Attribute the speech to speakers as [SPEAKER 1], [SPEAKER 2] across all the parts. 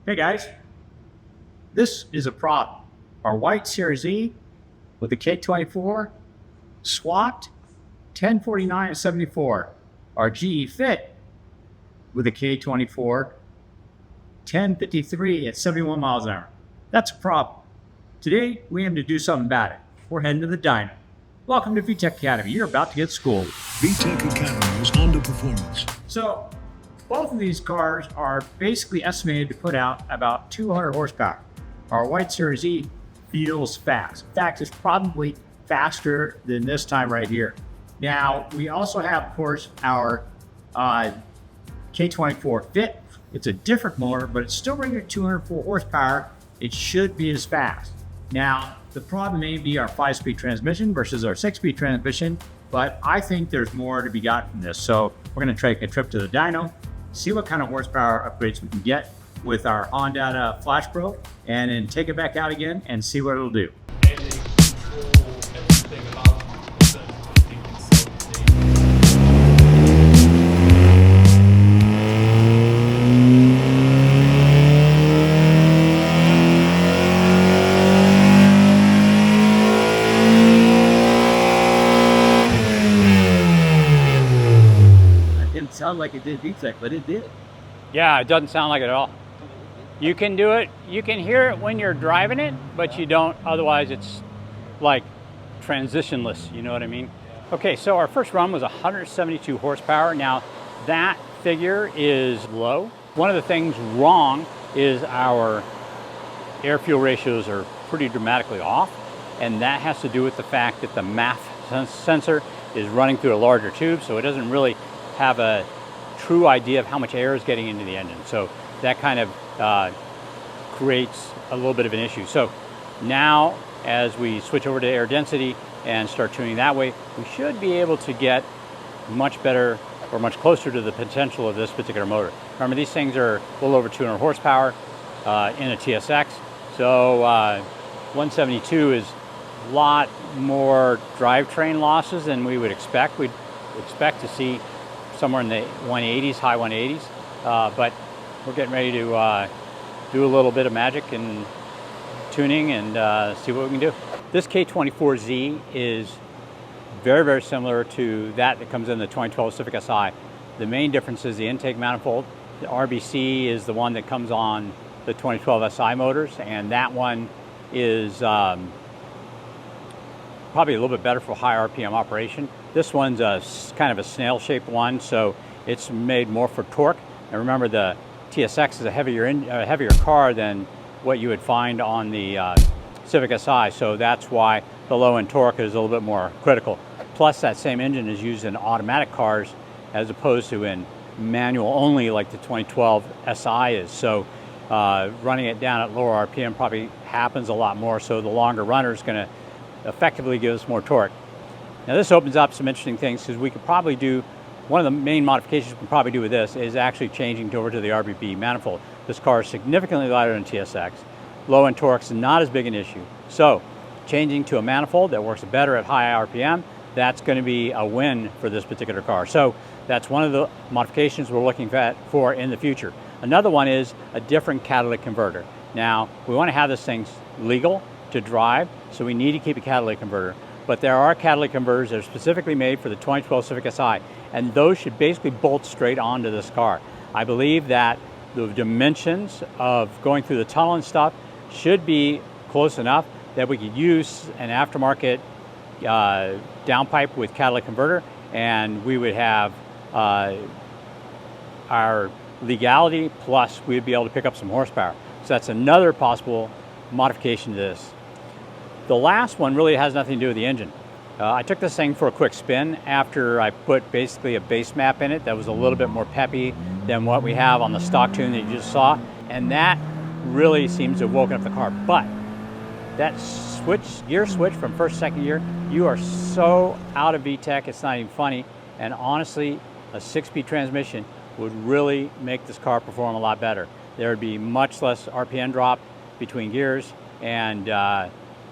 [SPEAKER 1] Hey guys, this is a prop. Our white Series E with the K24 swapped 1049 at 74. Our GE Fit with the K24 1053 at 71 miles an hour. That's a problem. Today we aim to do something about it. We're heading to the dyno. Welcome to VTEC Academy. You're about to get schooled.
[SPEAKER 2] VTEC Academy is Honda performance.
[SPEAKER 1] So both of these cars are basically estimated to put out about 200 horsepower. Our white Series E feels fast. In fact, it's probably faster than this time right here. Now, we also have, of course, our K24 Fit. It's a different motor, but it's still rated at 204 horsepower. It should be as fast. Now, the problem may be our 5-speed transmission versus our 6-speed transmission, but I think there's more to be got from this. So we're going to take a trip to the dyno, see what kind of horsepower upgrades we can get with our Hondata Flash Pro, and then take it back out again and see what it'll do. Sound like it did VTEC, but it did.
[SPEAKER 3] Yeah, it doesn't sound like it at all. You can do it, you can hear it when you're driving it, but you don't, otherwise it's like transitionless, you know what I mean? Okay, so our first run was 172 horsepower. Now that figure is low. One of the things wrong is our air-fuel ratios are pretty dramatically off, and that has to do with the fact that the MAF sensor is running through a larger tube, so it doesn't really have a true idea of how much air is getting into the engine. So that kind of creates a little bit of an issue. So now as we switch over to air density and start tuning that way, we should be able to get much better or much closer to the potential of this particular motor. Remember, these things are a little over 200 horsepower in a TSX. So 172 is a lot more drivetrain losses than we would expect. We'd expect to see somewhere in the 180s, high 180s, but we're getting ready to do a little bit of magic and tuning and see what we can do. This K24Z is very, very similar to that comes in the 2012 Civic Si. The main difference is the intake manifold. The RBC is the one that comes on the 2012 Si motors, and that one is probably a little bit better for high RPM operation. This one's a kind of a snail-shaped one, so it's made more for torque. And remember, the TSX is a heavier car than what you would find on the Civic Si, so that's why the low-end torque is a little bit more critical. Plus, that same engine is used in automatic cars as opposed to in manual only like the 2012 Si is. So running it down at lower RPM probably happens a lot more, so the longer runner is going to effectively give us more torque. Now this opens up some interesting things because we could probably do, one of the main modifications we can probably do with this is actually changing over to the RBB manifold. This car is significantly lighter than TSX. Low-end torque is not as big an issue. So changing to a manifold that works better at high RPM, that's going to be a win for this particular car. So that's one of the modifications we're looking for in the future. Another one is a different catalytic converter. Now we want to have this thing legal to drive, so we need to keep a catalytic converter. But there are catalytic converters that are specifically made for the 2012 Civic Si, and those should basically bolt straight onto this car. I believe that the dimensions of going through the tunnel and stuff should be close enough that we could use an aftermarket downpipe with catalytic converter, and we would have our legality, plus we'd be able to pick up some horsepower. So that's another possible modification to this. The last one really has nothing to do with the engine. I took this thing for a quick spin after I put basically a base map in it that was a little bit more peppy than what we have on the stock tune that you just saw, and that really seems to have woken up the car. But that gear switch from first, second gear, you are so out of VTEC, it's not even funny. And honestly, a 6-speed transmission would really make this car perform a lot better. There would be much less RPM drop between gears, and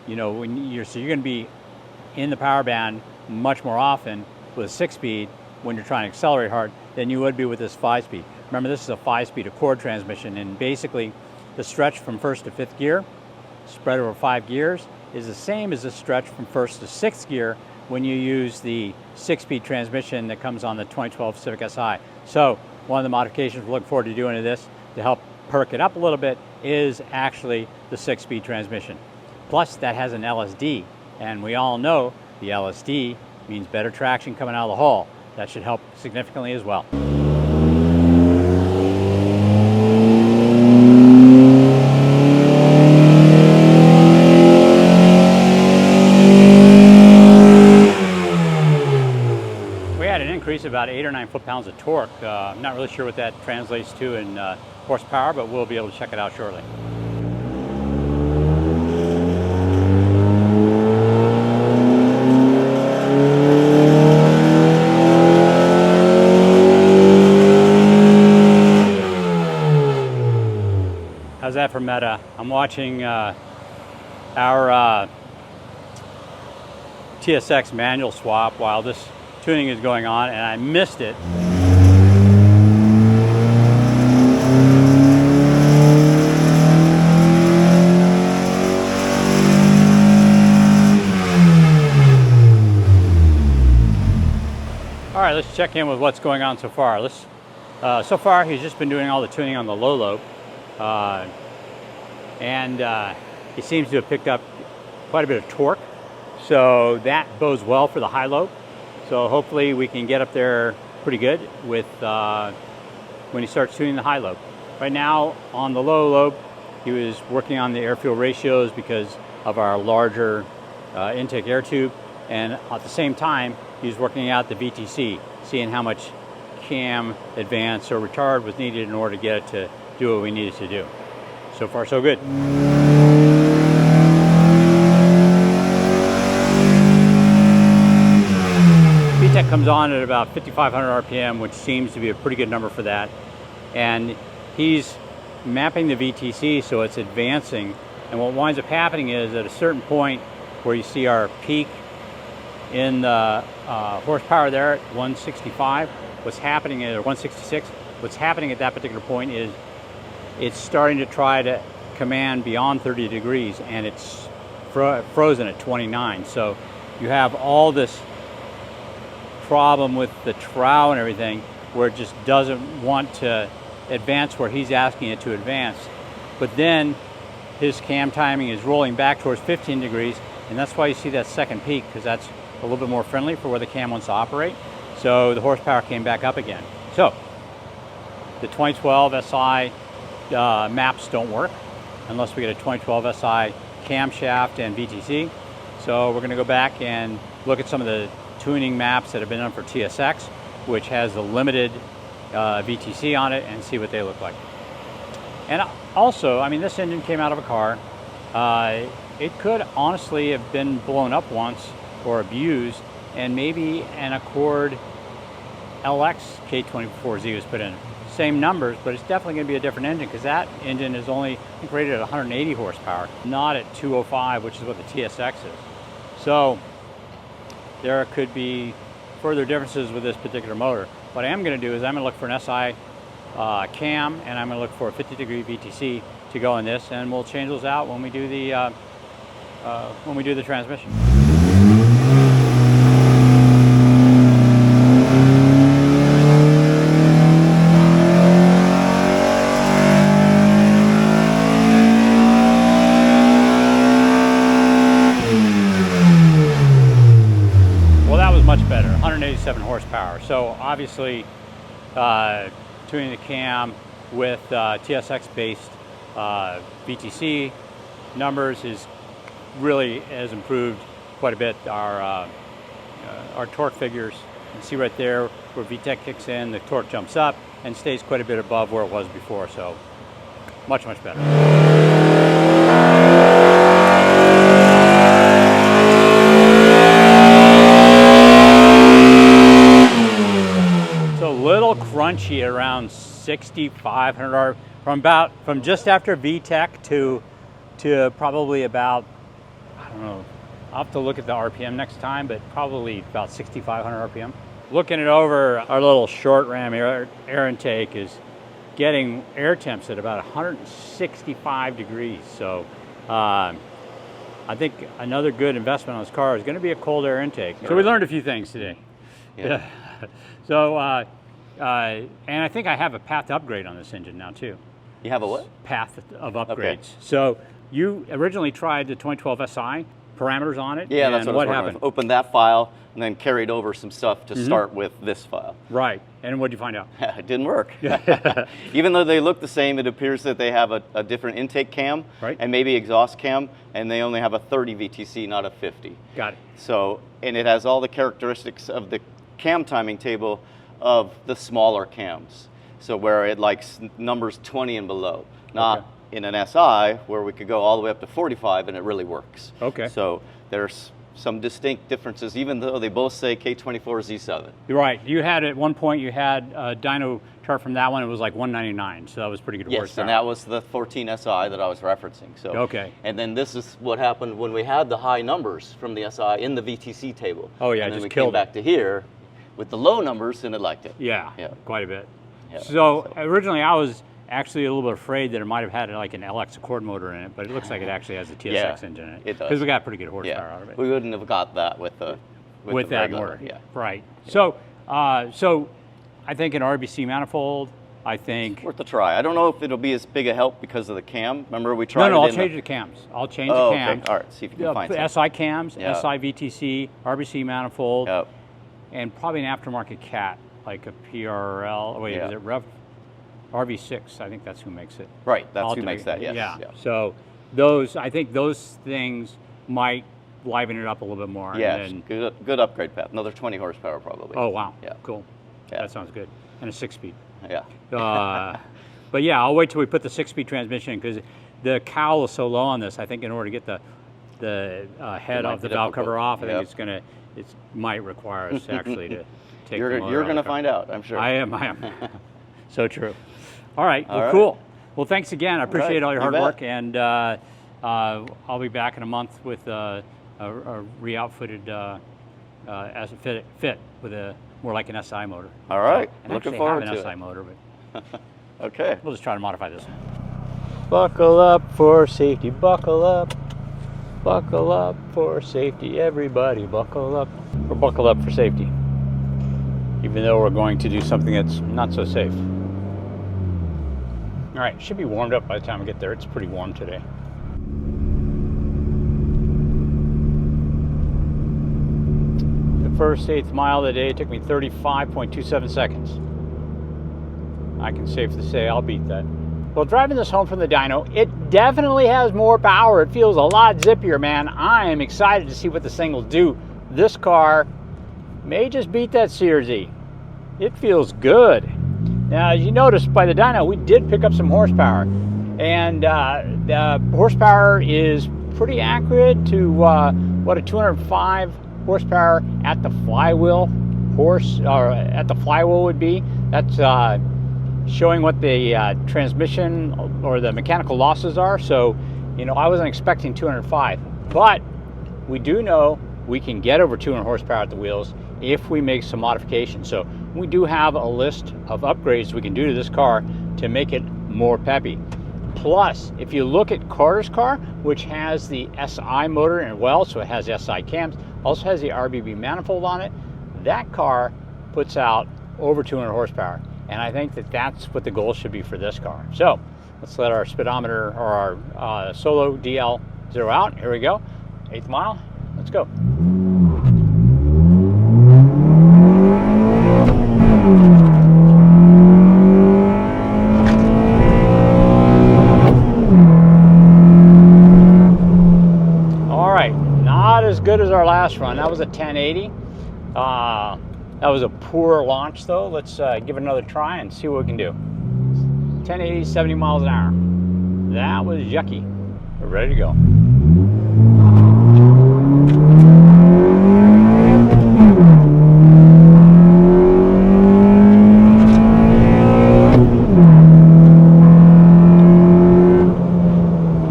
[SPEAKER 3] you know, so you're going to be in the power band much more often with a 6-speed when you're trying to accelerate hard than you would be with this 5-speed. Remember, this is a 5-speed Accord transmission, and basically the stretch from first to fifth gear, spread over 5 gears, is the same as the stretch from first to sixth gear when you use the 6-speed transmission that comes on the 2012 Civic Si. So one of the modifications we're looking forward to doing to this to help perk it up a little bit is actually the 6-speed transmission. Plus that has an LSD, and we all know the LSD means better traction coming out of the hull. That should help significantly as well. About 8 or 9 foot-pounds of torque. I'm not really sure what that translates to in horsepower, but we'll be able to check it out shortly. How's that for meta? I'm watching our TSX manual swap while this tuning is going on, and I missed it. All right, let's check in with what's going on so far. So far, he's just been doing all the tuning on the low lobe, and he seems to have picked up quite a bit of torque, so that bodes well for the high lobe. So hopefully we can get up there pretty good with when he starts tuning the high lobe. Right now on the low lobe, he was working on the air-fuel ratios because of our larger intake air tube, and at the same time he's working out the VTC, seeing how much cam advance or retard was needed in order to get it to do what we needed to do. So far so good. VTEC comes on at about 5,500 RPM, which seems to be a pretty good number for that. And he's mapping the VTC so it's advancing. And what winds up happening is at a certain point where you see our peak in the horsepower there at 165, what's happening at 166, what's happening at that particular point is it's starting to try to command beyond 30 degrees, and it's frozen at 29. So you have all this problem with the trow and everything where it just doesn't want to advance where he's asking it to advance. But then his cam timing is rolling back towards 15 degrees, and that's why you see that second peak, because that's a little bit more friendly for where the cam wants to operate. So the horsepower came back up again. So the 2012 SI maps don't work unless we get a 2012 SI camshaft and VTC. So we're going to go back and look at some of the tuning maps that have been done for TSX, which has the limited VTC on it, and see what they look like. And also, I mean, this engine came out of a car. It could honestly have been blown up once or abused, and maybe an Accord LX K24Z was put in. Same numbers, but it's definitely going to be a different engine, because that engine is only, I think, rated at 180 horsepower, not at 205, which is what the TSX is. So there could be further differences with this particular motor. What I am going to do is I'm going to look for an SI cam, and I'm going to look for a 50-degree VTC to go in this, and we'll change those out when we do the transmission. Much better, 187 horsepower. So obviously tuning the cam with TSX-based VTC numbers has improved quite a bit our torque figures. You can see right there where VTEC kicks in, the torque jumps up and stays quite a bit above where it was before. So much, much better. Crunchy at around 6,500 from just after VTEC to probably about, I don't know, I'll have to look at the RPM next time, but probably about 6,500 RPM. Looking it over, our little short ram air intake is getting air temps at about 165 degrees. So I think another good investment on this car is going to be a cold air intake. So we learned a few things today.
[SPEAKER 4] Yeah.
[SPEAKER 3] So, and I think I have a path to upgrade on this engine now too.
[SPEAKER 4] You have a what?
[SPEAKER 3] Path of upgrades.
[SPEAKER 4] Okay.
[SPEAKER 3] So you originally tried the 2012 SI parameters on it.
[SPEAKER 4] Yeah,
[SPEAKER 3] and
[SPEAKER 4] that's what
[SPEAKER 3] what
[SPEAKER 4] I was
[SPEAKER 3] happened?
[SPEAKER 4] working with. Opened that file and then carried over some stuff to start with this file.
[SPEAKER 3] Right. And what did you find out?
[SPEAKER 4] It didn't work. Even though they look the same, it appears that they have a different intake cam and maybe exhaust cam, and they only have a 30 VTC, not a 50.
[SPEAKER 3] Got it.
[SPEAKER 4] So, and it has all the characteristics of the cam timing table of the smaller cams. So where it likes numbers 20 and below, not in an SI where we could go all the way up to 45 and it really works.
[SPEAKER 3] Okay.
[SPEAKER 4] So there's some distinct differences, even though they both say K24 Z7.
[SPEAKER 3] You're right. You had at one point you had a dyno chart from that one. It was like 199, so that was pretty good
[SPEAKER 4] Yes,
[SPEAKER 3] horsepower.
[SPEAKER 4] and that was the 14 SI that I was referencing. So
[SPEAKER 3] okay.
[SPEAKER 4] And then this is what happened when we had the high numbers from the SI in the VTC table.
[SPEAKER 3] Oh yeah,
[SPEAKER 4] and then
[SPEAKER 3] just
[SPEAKER 4] we
[SPEAKER 3] killed
[SPEAKER 4] came back to here with the low numbers and it liked it.
[SPEAKER 3] Yeah,
[SPEAKER 4] Yeah.
[SPEAKER 3] quite a bit.
[SPEAKER 4] Yeah,
[SPEAKER 3] So originally I was actually a little bit afraid that it might have had like an LX Accord motor in it, but it looks like it actually has a TSX engine in it.
[SPEAKER 4] It does.
[SPEAKER 3] Because we got pretty good horsepower out of it.
[SPEAKER 4] We wouldn't have got that with the
[SPEAKER 3] with
[SPEAKER 4] the
[SPEAKER 3] that
[SPEAKER 4] regular,
[SPEAKER 3] motor.
[SPEAKER 4] Yeah.
[SPEAKER 3] Right. So so I think an RBC manifold, I think.
[SPEAKER 4] Worth a try. I don't know if it'll be as big a help because of the cam. Remember we tried
[SPEAKER 3] No,
[SPEAKER 4] it
[SPEAKER 3] I'll
[SPEAKER 4] in
[SPEAKER 3] change
[SPEAKER 4] the
[SPEAKER 3] the cams. I'll change
[SPEAKER 4] Oh,
[SPEAKER 3] the cams.
[SPEAKER 4] okay. All right, see if you can find some.
[SPEAKER 3] SI cams,
[SPEAKER 4] Yeah.
[SPEAKER 3] SI VTC, RBC manifold,
[SPEAKER 4] Yep.
[SPEAKER 3] and probably an aftermarket cat, like a PRL. Wait,
[SPEAKER 4] Yeah.
[SPEAKER 3] is it RV6? I think that's who makes it.
[SPEAKER 4] Right, that's who
[SPEAKER 3] Ultimate.
[SPEAKER 4] makes that, yes.
[SPEAKER 3] Yeah. So those, I think those things might liven it up a little bit more.
[SPEAKER 4] Yeah,
[SPEAKER 3] And then,
[SPEAKER 4] good upgrade path. Another 20 horsepower probably.
[SPEAKER 3] oh wow.
[SPEAKER 4] Yeah.
[SPEAKER 3] Cool.
[SPEAKER 4] Yeah.
[SPEAKER 3] That sounds good. And a 6-speed.
[SPEAKER 4] Yeah.
[SPEAKER 3] But yeah, I'll wait till we put the 6-speed transmission in because the cowl is so low on this. I think in order to get the head
[SPEAKER 4] might
[SPEAKER 3] of the
[SPEAKER 4] be
[SPEAKER 3] valve
[SPEAKER 4] difficult.
[SPEAKER 3] cover off, I
[SPEAKER 4] Yep.
[SPEAKER 3] think it might require us actually to take
[SPEAKER 4] You're
[SPEAKER 3] the motor
[SPEAKER 4] going
[SPEAKER 3] out
[SPEAKER 4] to
[SPEAKER 3] of the car.
[SPEAKER 4] find out, I'm sure.
[SPEAKER 3] I am. So true. All right. Well,
[SPEAKER 4] All right.
[SPEAKER 3] cool. Well, thanks again. I appreciate all your
[SPEAKER 4] You
[SPEAKER 3] hard
[SPEAKER 4] bet.
[SPEAKER 3] work, and I'll be back in a month with a re-outfitted as a fit with a more like an SI motor.
[SPEAKER 4] All right.
[SPEAKER 3] And
[SPEAKER 4] Looking
[SPEAKER 3] actually
[SPEAKER 4] forward
[SPEAKER 3] have an
[SPEAKER 4] to
[SPEAKER 3] SI
[SPEAKER 4] it.
[SPEAKER 3] motor, but
[SPEAKER 4] Okay.
[SPEAKER 3] we'll just try to modify this. Buckle up for safety. Buckle up. Buckle up for safety. Everybody, buckle up. Or buckle up for safety. Even though we're going to do something that's not so safe. All right, should be warmed up by the time we get there. It's pretty warm today. The first 8th mile of the day took me 35.27 seconds. I can safely say I'll beat that. Well, driving this home from the dyno, it definitely has more power. It feels a lot zippier, man. I am excited to see what this thing will do. This car may just beat that CRZ. It feels good. Now, as you noticed by the dyno, we did pick up some horsepower. And the horsepower is pretty accurate to what a 205 horsepower at the flywheel would be. That's showing what the transmission or the mechanical losses are. So, you know, I wasn't expecting 205, but we do know we can get over 200 horsepower at the wheels if we make some modifications. So we do have a list of upgrades we can do to this car to make it more peppy. Plus, if you look at Carter's car, which has the SI motor and well, so it has SI cams, also has the RBB manifold on it, that car puts out over 200 horsepower. And I think that that's what the goal should be for this car. So let's let our speedometer or our Solo DL zero out. Here we go. 8th mile. Let's go. All right, not as good as our last run. That was a 1080. That was a poor launch though. Let's give it another try and see what we can do. 1080, 70 miles an hour. That was yucky. We're ready to go.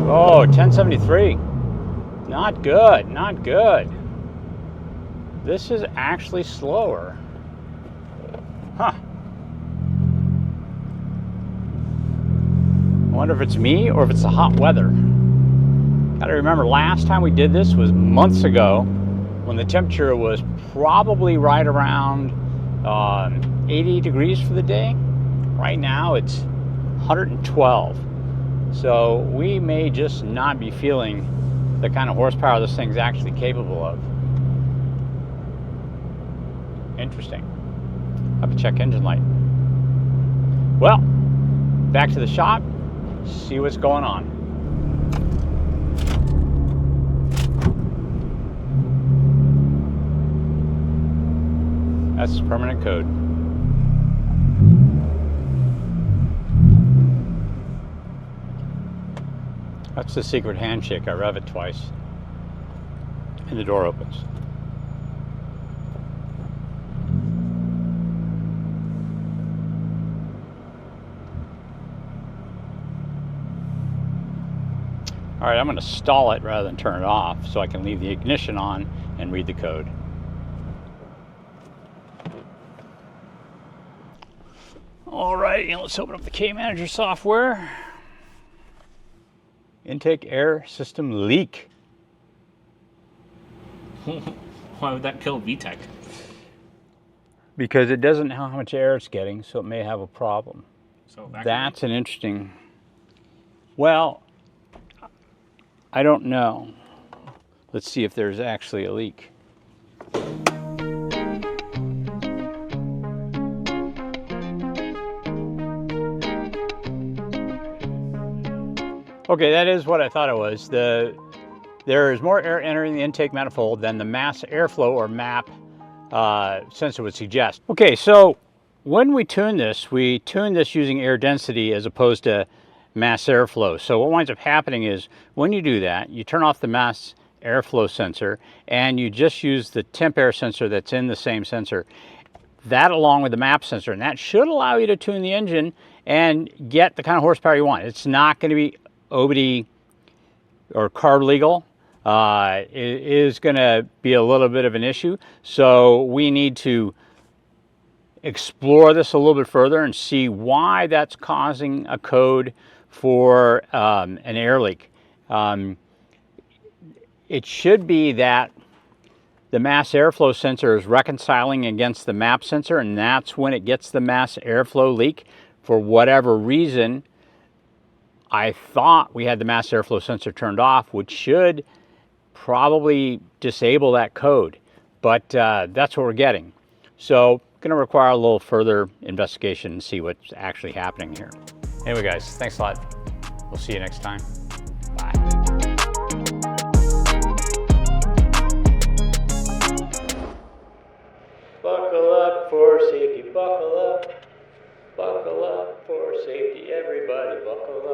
[SPEAKER 3] Oh, 1073. Not good, not good. This is actually slower. Huh. I wonder if it's me or if it's the hot weather. Gotta remember, last time we did this was months ago when the temperature was probably right around 80 degrees for the day. Right now it's 112. So we may just not be feeling the kind of horsepower this thing's actually capable of. Interesting. Have a check engine light. Well, back to the shop, see what's going on. That's permanent code. That's the secret handshake. I rev it twice and the door opens. All right, I'm going to stall it rather than turn it off so I can leave the ignition on and read the code. All right, let's open up the K-Manager software. Intake air system leak.
[SPEAKER 5] Why would that kill VTEC?
[SPEAKER 3] Because it doesn't know how much air it's getting, so it may have a problem.
[SPEAKER 5] So
[SPEAKER 3] that's an interesting... Well, I don't know. Let's see if there's actually a leak. Okay, that is what I thought it was. There is more air entering the intake manifold than the mass airflow or MAP sensor would suggest. Okay, so when we tune this using air density as opposed to mass airflow. So what winds up happening is when you do that, you turn off the mass airflow sensor and you just use the temp air sensor that's in the same sensor. That along with the MAP sensor, and that should allow you to tune the engine and get the kind of horsepower you want. It's not going to be OBD or carb legal. It is going to be a little bit of an issue. So we need to explore this a little bit further and see why that's causing a code for an air leak. It should be that the mass airflow sensor is reconciling against the MAP sensor, and that's when it gets the mass airflow leak. For whatever reason, I thought we had the mass airflow sensor turned off, which should probably disable that code, but that's what we're getting. So going to require a little further investigation and see what's actually happening here. Anyway guys, thanks a lot. We'll see you next time. Bye. Buckle up for safety, buckle up. Buckle up for safety, everybody buckle up.